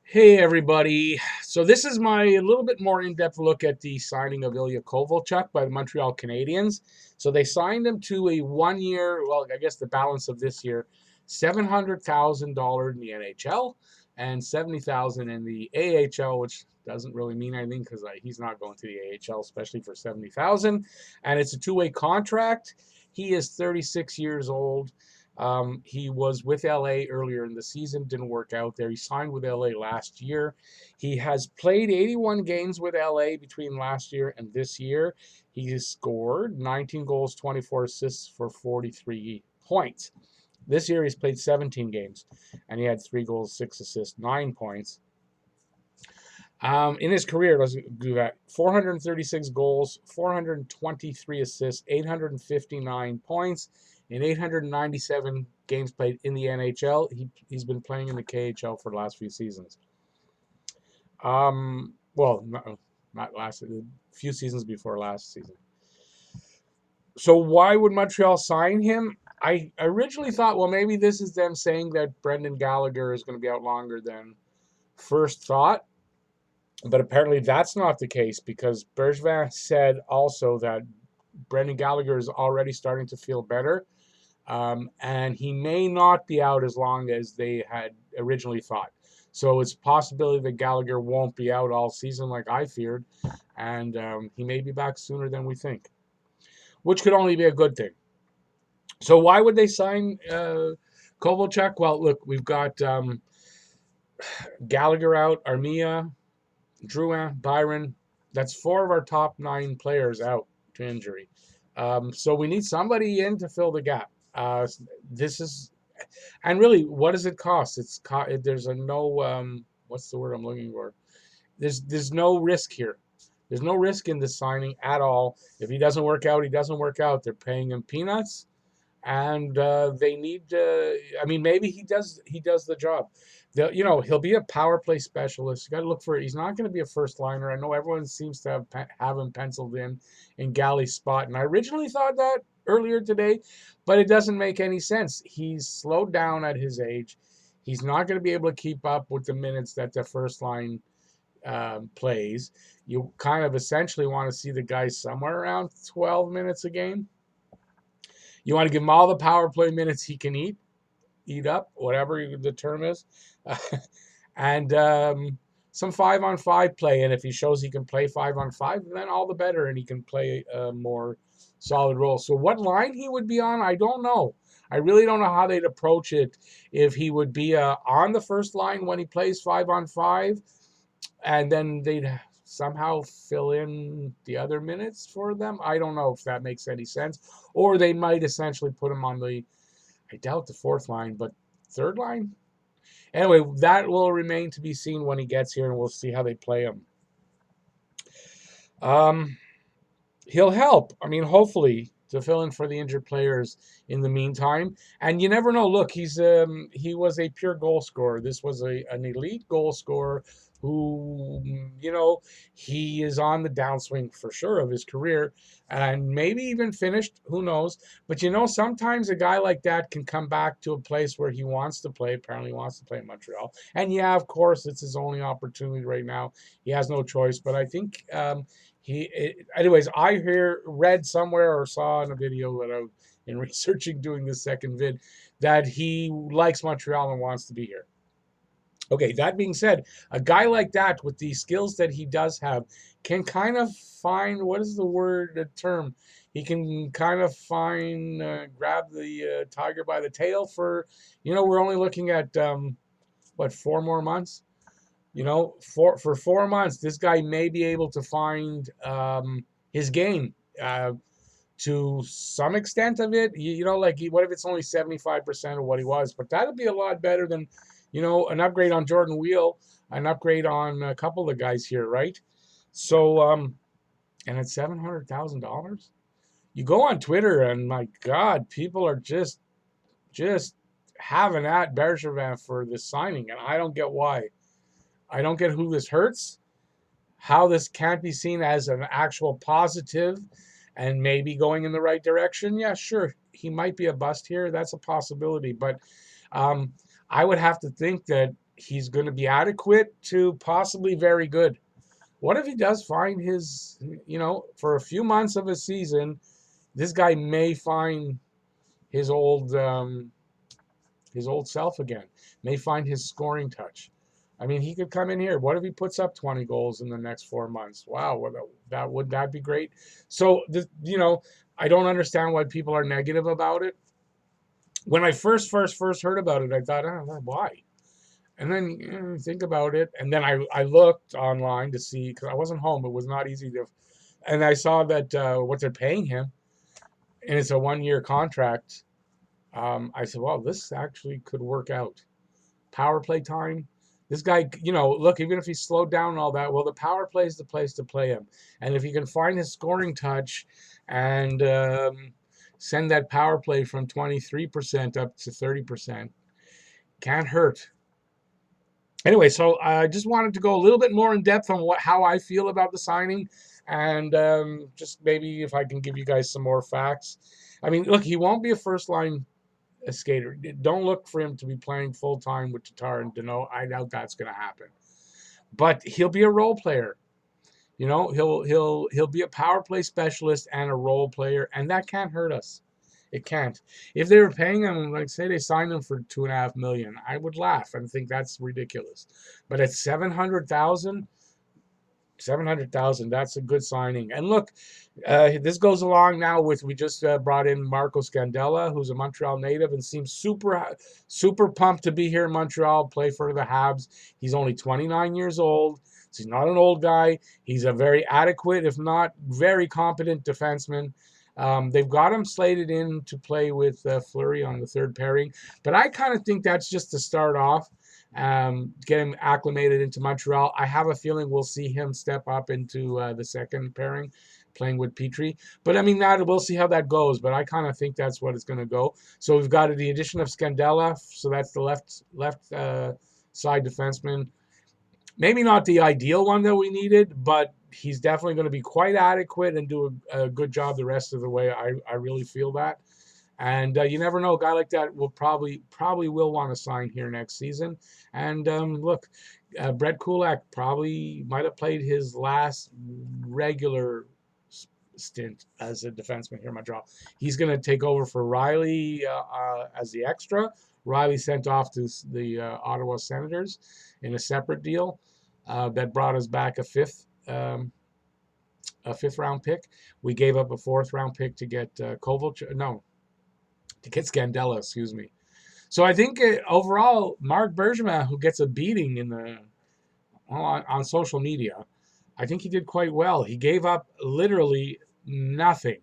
Hey everybody. So this is my a little bit more in-depth look at the signing of Ilya Kovalchuk by the Montreal Canadiens. So they signed him to a 1 year, well, I guess the balance of this year, $700,000 in the NHL and 70,000 in the AHL, which doesn't really mean anything because he's not going to the AHL, especially for 70,000. And it's a two-way contract. He is 36 years old. He was with LA earlier in the season, didn't work out there. He signed with LA last year. He has played 81 games with LA between last year and this year. He has scored 19 goals, 24 assists for 43 points. This year he's played 17 games and he had 3 goals, 6 assists, 9 points. In his career, let's do that. 436 goals, 423 assists, 859 points in 897 games played in the NHL. He's been playing in the KHL for the last few seasons. Well, not last, a few seasons before last season. So why would Montreal sign him? I originally thought, well, maybe this is them saying that Brendan Gallagher is going to be out longer than first thought. But apparently that's not the case because Bergevin said also that Brendan Gallagher is already starting to feel better. And he may not be out as long as they had originally thought. So it's a possibility that Gallagher won't be out all season like I feared. And he may be back sooner than we think, which could only be a good thing. So why would they sign Kovalchuk? Well, look, we've got Gallagher out, Armia, Drouin, Byron. That's 4 of our top 9 players out to injury. So we need somebody in to fill the gap. This is, and really, what does it cost? There's a no, what's the word I'm looking for? There's no risk here. There's no risk in this signing at all. If he doesn't work out, he doesn't work out. They're paying him peanuts, and they need. I mean, maybe he does the job. He'll be a power play specialist. You got to look for it. He's not going to be a first liner. I know everyone seems to have him penciled in Galley's spot, and I originally thought that earlier today, but it doesn't make any sense. He's slowed down at his age. He's not going to be able to keep up with the minutes that the first line plays. You kind of essentially want to see the guy somewhere around 12 minutes a game. You want to give him all the power play minutes he can eat up, whatever the term is, and some 5-on-5 play. And if he shows he can play 5-on-5, then all the better, and he can play a more solid role. So what line he would be on, I don't know. I really don't know how they'd approach it. If he would be on the first line when he plays 5-on-5, and then they'd somehow fill in the other minutes for them. I don't know if that makes any sense. Or they might essentially put him on I doubt the fourth line, but third line? Anyway, that will remain to be seen when he gets here, and we'll see how they play him. He'll help. I mean, hopefully, to fill in for the injured players in the meantime. And you never know. Look, he was a pure goal scorer. This was an elite goal scorer who, he is on the downswing for sure of his career and maybe even finished, who knows. But, sometimes a guy like that can come back to a place where he wants to play, apparently wants to play in Montreal. And yeah, of course, it's his only opportunity right now. He has no choice. But I think anyways, I read somewhere or saw in a video that in researching doing this second vid that he likes Montreal and wants to be here. Okay, that being said, a guy like that with the skills that he does have can kind of find, what is the term? He can kind of grab the tiger by the tail for, we're only looking at, 4 more months? For 4 months, this guy may be able to find his game to some extent of it. What if it's only 75% of what he was? But that would be a lot better than, an upgrade on Jordan Wheel, an upgrade on a couple of guys here, right? So, and at $700,000, you go on Twitter and my God, people are just having at Bergevin for this signing, and I don't get why. I don't get who this hurts, how this can't be seen as an actual positive and maybe going in the right direction. Yeah, sure, he might be a bust here. That's a possibility. But I would have to think that he's going to be adequate to possibly very good. What if he does find his, for a few months of a season, this guy may find his old self again, may find his scoring touch. I mean, he could come in here. What if he puts up 20 goals in the next 4 months? Wow, would that be great? So, I don't understand why people are negative about it. When I first heard about it, I thought, oh, why? And then think about it, and then I looked online to see, because I wasn't home. It was not easy to, and I saw that what they're paying him, and it's a 1-year contract. I said, well, this actually could work out. Power play time. This guy, look, even if he's slowed down and all that, well, the power play is the place to play him. And if he can find his scoring touch and send that power play from 23% up to 30%, can't hurt. Anyway, so I just wanted to go a little bit more in depth on how I feel about the signing, and just maybe if I can give you guys some more facts. I mean, look, he won't be a first-line skater. Don't look for him to be playing full-time with Tatar and Danault. I doubt that's going to happen. But he'll be a role player. He'll be a power play specialist and a role player, and that can't hurt us. It can't. If they were paying him, like say they signed him for $2.5 million, I would laugh and think that's ridiculous. But at 700,000, that's a good signing. And look, this goes along now with, we just brought in Marco Scandella, who's a Montreal native and seems super pumped to be here in Montreal, play for the Habs. He's only 29 years old. So he's not an old guy. He's a very adequate, if not very competent defenseman. They've got him slated in to play with Fleury on the third pairing, but I kind of think that's just to start off, get him acclimated into Montreal. I have a feeling we'll see him step up into the second pairing, playing with Petrie. But I mean, we'll see how that goes. But I kind of think that's what it's going to go. So we've got the addition of Scandella, so that's the left side defenseman. Maybe not the ideal one that we needed, but he's definitely going to be quite adequate and do a good job the rest of the way. I really feel that. And you never know, a guy like that will probably will want to sign here next season. And look, Brett Kulak probably might have played his last regular stint as a defenseman here in Montreal. He's going to take over for Riley as the extra. Riley sent off to the Ottawa Senators in a separate deal that brought us back a fifth round pick. We gave up a 4th round pick to get Kovalchuk. To get Scandella, excuse me. So I think overall, Marc Bergevin, who gets a beating on social media, I think he did quite well. He gave up literally nothing.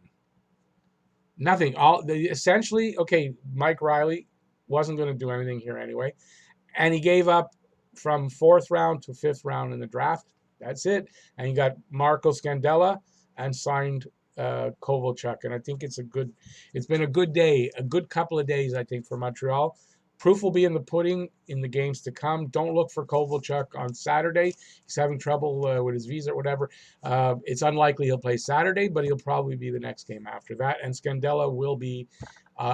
Essentially, okay, Mike Riley wasn't going to do anything here anyway, and he gave up from 4th round to 5th round in the draft. That's it. And he got Marco Scandella and signed Kovalchuk. And I think it's been a good day, a good couple of days, I think, for Montreal. Proof will be in the pudding in the games to come. Don't look for Kovalchuk on Saturday. He's having trouble with his visa or whatever. It's unlikely he'll play Saturday, but he'll probably be the next game after that. And Scandella will be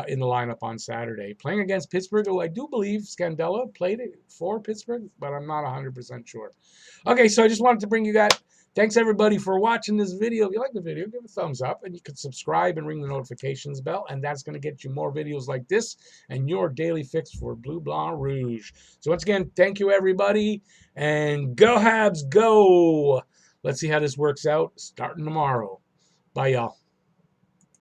in the lineup on Saturday. Playing against Pittsburgh, I do believe Scandella played it for Pittsburgh, but I'm not 100% sure. Okay, so I just wanted to bring you that. Thanks, everybody, for watching this video. If you like the video, give it a thumbs up, and you can subscribe and ring the notifications bell, and that's going to get you more videos like this and your daily fix for Bleu Blanc Rouge. So once again, thank you, everybody, and go Habs, go! Let's see how this works out starting tomorrow. Bye, y'all.